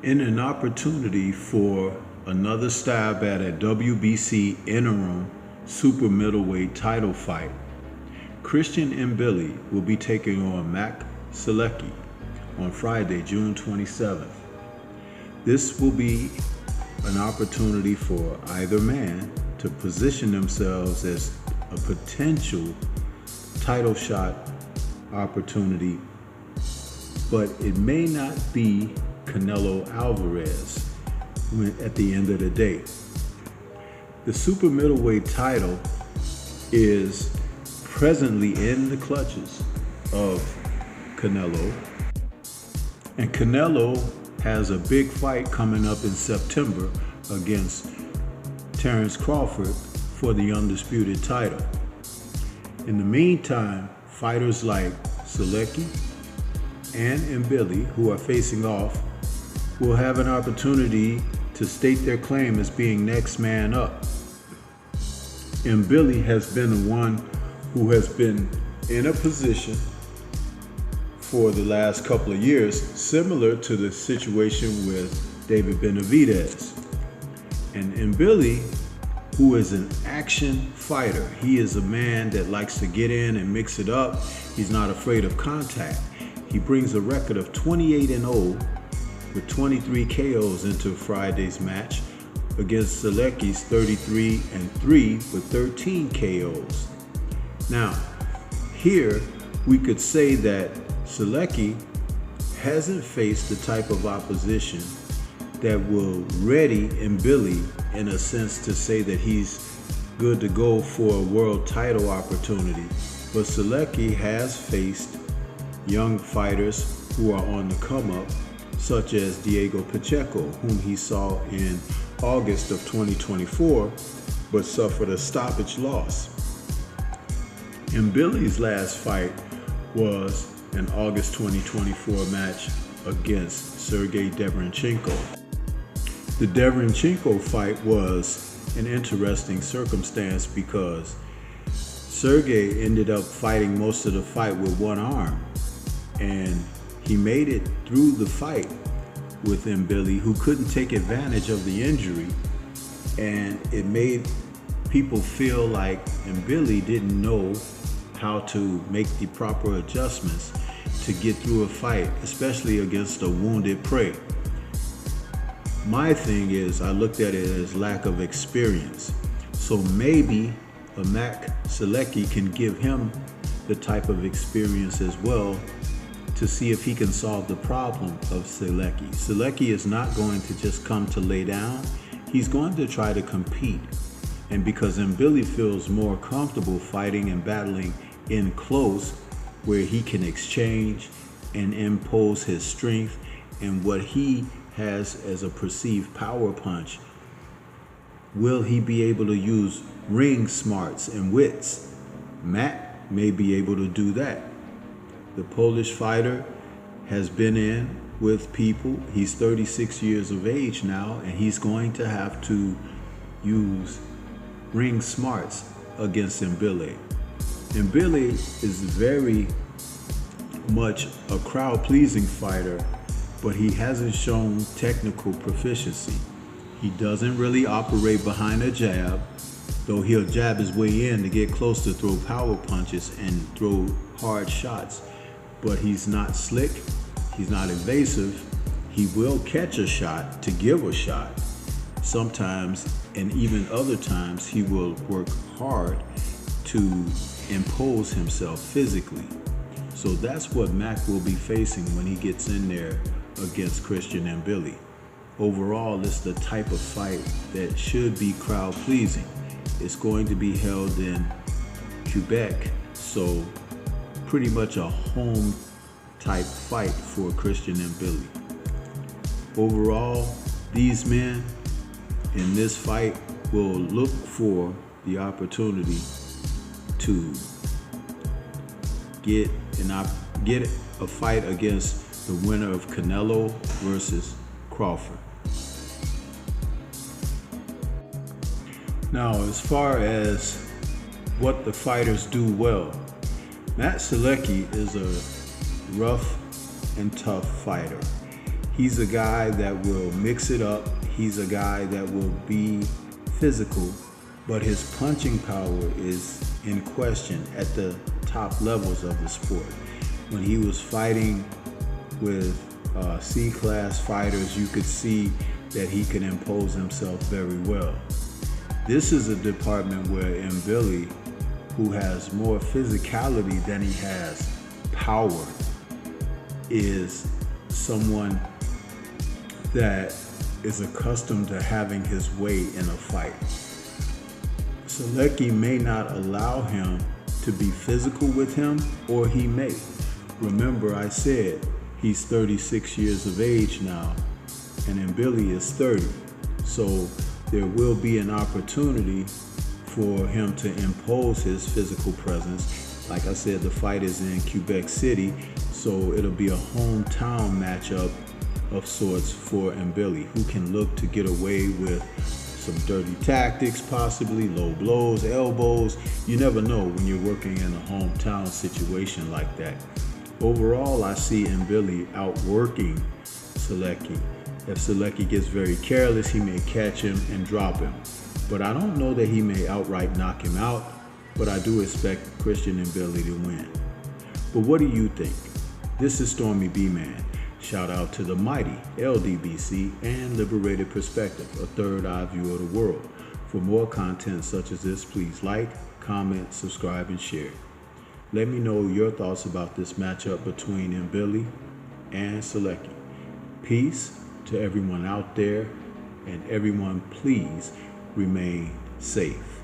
in an opportunity for another stab at a WBC interim super middleweight title fight, Christian Mbilli will be taking on Sulecki on Friday, June 27th. This will be an opportunity for either man to position themselves as a potential title shot opportunity, but it may not be Canelo Alvarez at the end of the day. The super middleweight title is presently in the clutches of Canelo, and Canelo has a big fight coming up in September against Terrence Crawford for the undisputed title. In the meantime, fighters like Sulecki and Mbilli, who are facing off, will have an opportunity to state their claim as being next man up. Mbilli has been the one who has been in a position for the last couple of years, similar to the situation with David Benavidez. And Mbilli, who is an action fighter, he is a man that likes to get in and mix it up. He's not afraid of contact. He brings a record of 28-0 with 23 KOs into Friday's match against Sulecki's 33-3 with 13 KOs. Now, here we could say that Sulecki hasn't faced the type of opposition that will ready Mbilli in a sense to say that he's good to go for a world title opportunity. But Sulecki has faced young fighters who are on the come up, such as Diego Pacheco, whom he saw in August of 2024, but suffered a stoppage loss. Mbilli's last fight was an August 2024 match against Sergey Derevyanchenko. The Derevyanchenko fight was an interesting circumstance because Sergey ended up fighting most of the fight with one arm, and he made it through the fight with Mbilli, who couldn't take advantage of the injury, and it made people feel like Mbilli didn't know how to make the proper adjustments to get through a fight, especially against a wounded prey. My thing is, I looked at it as lack of experience. So maybe a Sulecki can give him the type of experience as well to see if he can solve the problem of Sulecki. Sulecki is not going to just come to lay down. He's going to try to compete. And because Mbilli feels more comfortable fighting and battling in close, where he can exchange and impose his strength and what he has as a perceived power punch, will he be able to use ring smarts and wits? Matt may be able to do that. The Polish fighter has been in with people. He's 36 years of age now, and he's going to have to use ring smarts against Mbilli. Mbilli is very much a crowd-pleasing fighter, but he hasn't shown technical proficiency. He doesn't really operate behind a jab, though he'll jab his way in to get close to throw power punches and throw hard shots. But he's not slick, he's not evasive. He will catch a shot to give a shot. Sometimes, and even other times, he will work hard to impose himself physically. So that's what Mac will be facing when he gets in there against Christian Mbilli. Overall, it's the type of fight that should be crowd-pleasing. It's going to be held in Quebec, so pretty much a home type fight for Christian Mbilli. Overall, these men in this fight will look for the opportunity to get a fight against the winner of Canelo versus Crawford. Now, as far as what the fighters do well, Sulecki is a rough and tough fighter. He's a guy that will mix it up. He's a guy that will be physical, but his punching power is in question at the top levels of the sport. When he was fighting with C-class fighters, you could see that he could impose himself very well. This is a department where Mbilli, who has more physicality than he has power, is someone that is accustomed to having his way in a fight. Sulecki may not allow him to be physical with him, or he may. Remember, I said he's 36 years of age now, and Mbilli is 30. So there will be an opportunity for him to impose his physical presence. Like I said, the fight is in Quebec City, so it'll be a hometown matchup of sorts for Mbilli, who can look to get away with some dirty tactics, possibly low blows, elbows. You never know when you're working in a hometown situation like that. Overall, I see Mbilli outworking Sulecki. If Sulecki gets very careless, he may catch him and drop him. But I don't know that he may outright knock him out, but I do expect Christian Mbilli to win. But what do you think? This is Stormy B-Man. Shout out to the mighty LDBC and Liberated Perspective, a third eye view of the world. For more content such as this, please like, comment, subscribe, and share. Let me know your thoughts about this matchup between Mbilli and Sulecki. Peace to everyone out there, and everyone please remain safe.